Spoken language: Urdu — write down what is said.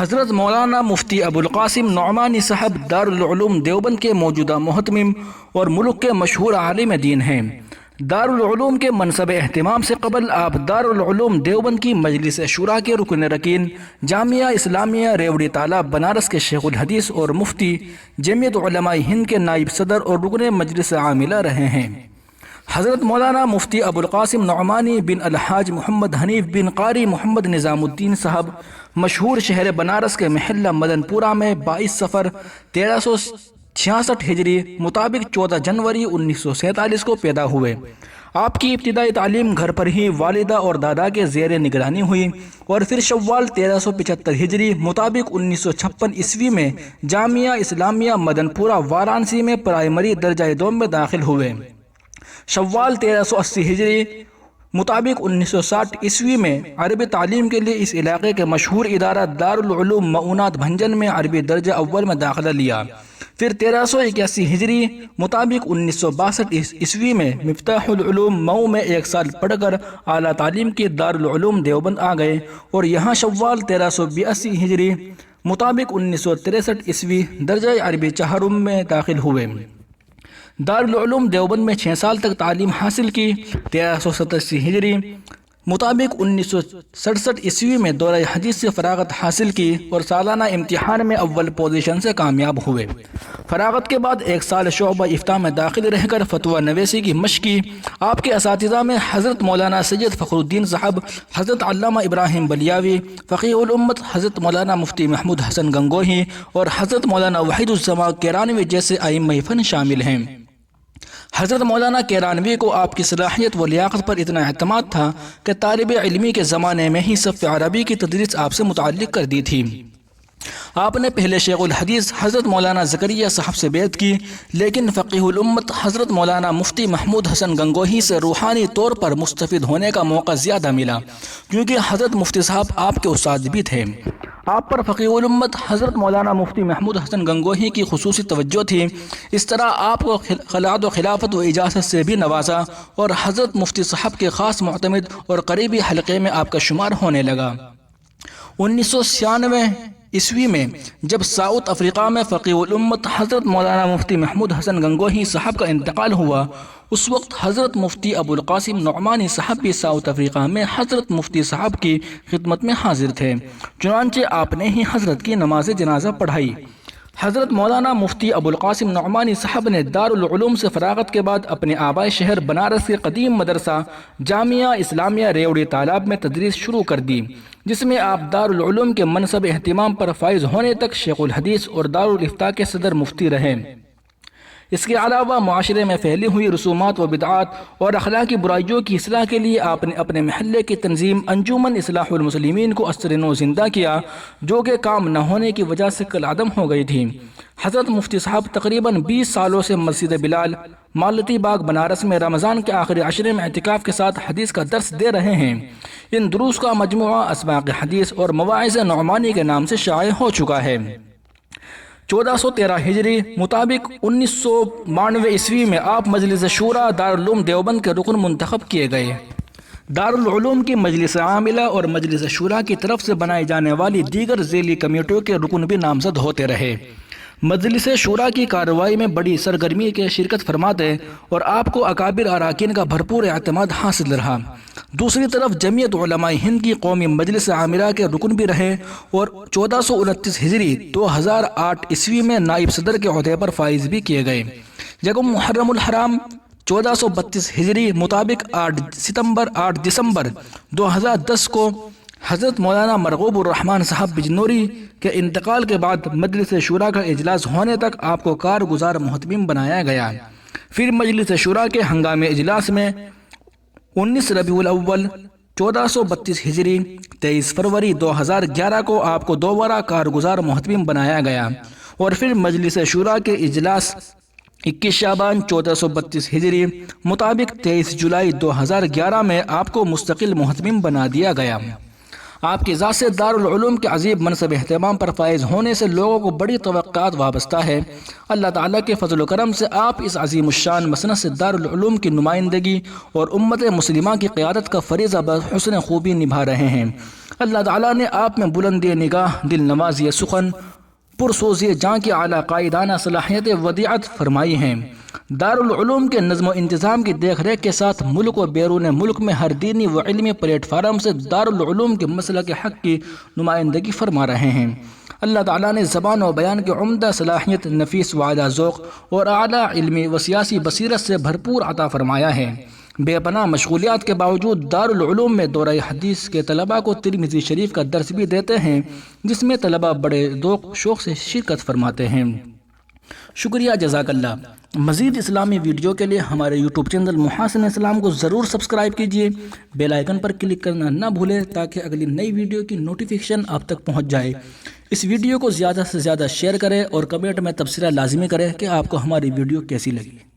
حضرت مولانا مفتی ابوالقاسم نعمانی صاحب دارالعلوم دیوبند کے موجودہ محتمم اور ملک کے مشہور عالم دین ہیں۔ دارالعلوم کے منصب اہتمام سے قبل آپ دارالعلوم دیوبند کی مجلس شورا کے رکن رکین، جامعہ اسلامیہ ریوڑی تالاب بنارس کے شیخ الحدیث اور مفتی، جمعیت علماء ہند کے نائب صدر اور رکن مجلس عاملہ رہے ہیں۔ حضرت مولانا مفتی ابوالقاسم نعمانی بن الحاج محمد حنیف بن قاری محمد نظام الدین صاحب مشہور شہر بنارس کے محلہ مدن پورہ میں 22 صفر 1366 ہجری مطابق 14 جنوری 1947 کو پیدا ہوئے۔ آپ کی ابتدائی تعلیم گھر پر ہی والدہ اور دادا کے زیر نگرانی ہوئی اور پھر شوال 1375 ہجری مطابق 1956 عیسوی میں جامعہ اسلامیہ مدن پورہ وارانسی میں پرائمری درجہ دوم میں داخل ہوئے۔ شوال 1380 ہجری مطابق 1960 عیسوی میں عربی تعلیم کے لیے اس علاقے کے مشہور ادارہ دارالعلوم معونات بھنجن میں عربی درجہ اول میں داخلہ لیا۔ پھر 1381 ہجری مطابق 1962 عیسوی میں مفتاح العلوم مئو میں 1 سال پڑھ کر اعلیٰ تعلیم کے دارالعلوم دیوبند آ گئے اور یہاں شوال 1382 ہجری مطابق 1963 عیسوی درجہ عربی چہارم میں داخل ہوئے۔ دارالعلوم دیوبند میں 6 سال تک تعلیم حاصل کی۔ 1387 ہجری مطابق 1967 عیسوی میں دورہ حدیث سے فراغت حاصل کی اور سالانہ امتحان میں اول پوزیشن سے کامیاب ہوئے۔ فراغت کے بعد 1 سال شعبہ افتاء میں داخل رہ کر فتویٰ نویسی کی مشق کی۔ آپ کے اساتذہ میں حضرت مولانا سید فخر الدین صاحب، حضرت علامہ ابراہیم بلیاوی، فقیہ الامت حضرت مولانا مفتی محمود حسن گنگوہی اور حضرت مولانا وحید الزمان کیرانوی جیسے ائمہ فن شامل ہیں۔ حضرت مولانا کیرانوی کو آپ کی صلاحیت و لیاقت پر اتنا اعتماد تھا کہ طالب علمی کے زمانے میں ہی صف عربی کی تدریس آپ سے متعلق کر دی تھی۔ آپ نے پہلے شیخ الحدیث حضرت مولانا زکریا صاحب سے بیعت کی، لیکن فقیہ الامت حضرت مولانا مفتی محمود حسن گنگوہی سے روحانی طور پر مستفید ہونے کا موقع زیادہ ملا، کیونکہ حضرت مفتی صاحب آپ کے استاد بھی تھے۔ آپ پر فقیہ الامت حضرت مولانا مفتی محمود حسن گنگوہی کی خصوصی توجہ تھی۔ اس طرح آپ کو خلعت و خلافت و اجازت سے بھی نوازا اور حضرت مفتی صاحب کے خاص معتمد اور قریبی حلقے میں آپ کا شمار ہونے لگا۔ 1996 عیسوی میں جب ساؤتھ افریقہ میں فقیہ الامت حضرت مولانا مفتی محمود حسن گنگوہی صاحب کا انتقال ہوا، اس وقت حضرت مفتی ابوالقاسم نعمانی صاحب بھی ساؤتھ افریقہ میں حضرت مفتی صاحب کی خدمت میں حاضر تھے، چنانچہ آپ نے ہی حضرت کی نماز جنازہ پڑھائی۔ حضرت مولانا مفتی ابوالقاسم نعمانی صاحب نے دارالعلوم سے فراغت کے بعد اپنے آبائی شہر بنارس کے قدیم مدرسہ جامعہ اسلامیہ ریوڑی تالاب میں تدریس شروع کر دی، جس میں آپ دارالعلوم کے منصب اہتمام پر فائز ہونے تک شیخ الحدیث اور دارالافتاء کے صدر مفتی رہے۔ اس کے علاوہ معاشرے میں پھیلی ہوئی رسومات و بدعات اور اخلاقی برائیوں کی اصلاح کے لیے آپ نے اپنے محلے کی تنظیم انجمن اصلاح المسلمین کو اثر نو زندہ کیا، جو کہ کام نہ ہونے کی وجہ سے کل عدم ہو گئی تھی۔ حضرت مفتی صاحب تقریباً 20 سالوں سے مسجد بلال، مالتی باغ بنارس میں رمضان کے آخری عشرے میں اعتکاف کے ساتھ حدیث کا درس دے رہے ہیں۔ ان دروس کا مجموعہ اسباق حدیث اور مواعظ نعمانی کے نام سے شائع ہو چکا ہے۔ 1413 ہجری مطابق 1992 عیسوی میں آپ مجلس شورا دارالعلوم دیوبند کے رکن منتخب کیے گئے۔ دارالعلوم کی مجلس عاملہ اور مجلس شورا کی طرف سے بنائی جانے والی دیگر ذیلی کمیٹیوں کے رکن بھی نامزد ہوتے رہے۔ مجلس شورا کی کارروائی میں بڑی سرگرمی کے شرکت فرماتے اور آپ کو اکابر اراکین کا بھرپور اعتماد حاصل رہا۔ دوسری طرف جمعیت علماء ہند کی قومی مجلس عاملہ کے رکن بھی رہے اور 1429 ہجری 2008 عیسوی میں نائب صدر کے عہدے پر فائز بھی کیے گئے۔ یکم محرم الحرام 1432 ہجری مطابق 8 دسمبر 2010 کو حضرت مولانا مرغوب الرحمن صاحب بجنوری کے انتقال کے بعد مجلس شورا کا اجلاس ہونے تک آپ کو کارگزار محتمم بنایا گیا۔ پھر مجلس شورا کے ہنگامی اجلاس میں 19 ربیع الاول 1432 ہجری 23 فروری 2011 کو آپ کو دوبارہ کارگزار محتمم بنایا گیا اور پھر مجلس شورا کے اجلاس 21 شعبان 1432 ہجری مطابق 23 جولائی 2011 میں آپ کو مستقل محتمم بنا دیا گیا۔ آپ کی ذات سے دارالعلوم کے عظیم منصب اہتمام پر فائز ہونے سے لوگوں کو بڑی توقعات وابستہ ہے۔ اللہ تعالیٰ کے فضل و کرم سے آپ اس عظیم الشان مسند سے دارالعلوم کی نمائندگی اور امت مسلمہ کی قیادت کا فریضہ بحسن خوبی نبھا رہے ہیں۔ اللہ تعالیٰ نے آپ میں بلندی نگاہ، دل نوازی سخن، پرسوزی جاں کی اعلیٰ قائدانہ صلاحیت ودیعت فرمائی ہیں۔ دارالعلوم کے نظم و انتظام کی دیکھ ریکھ کے ساتھ ملک و بیرون ملک میں ہر دینی و علمی پلیٹ فارم سے دارالعلوم کے مسلک حق کی نمائندگی فرما رہے ہیں۔ اللہ تعالیٰ نے زبان و بیان کی عمدہ صلاحیت، نفیس و اعلیٰ ذوق اور اعلیٰ علمی و سیاسی بصیرت سے بھرپور عطا فرمایا ہے۔ بے پناہ مشغولیات کے باوجود دارالعلوم میں دورہ حدیث کے طلباء کو ترمذی شریف کا درس بھی دیتے ہیں، جس میں طلباء بڑے ذوق شوق سے شرکت فرماتے ہیں۔ شکریہ، جزاک اللہ۔ مزید اسلامی ویڈیو کے لیے ہمارے یوٹیوب چینل محاسن اسلام کو ضرور سبسکرائب کیجیے، بیل آئیکن پر کلک کرنا نہ بھولیں تاکہ اگلی نئی ویڈیو کی نوٹیفیکیشن آپ تک پہنچ جائے۔ اس ویڈیو کو زیادہ سے زیادہ شیئر کریں اور کمنٹ میں تبصرہ لازمی کریں کہ آپ کو ہماری ویڈیو کیسی لگی۔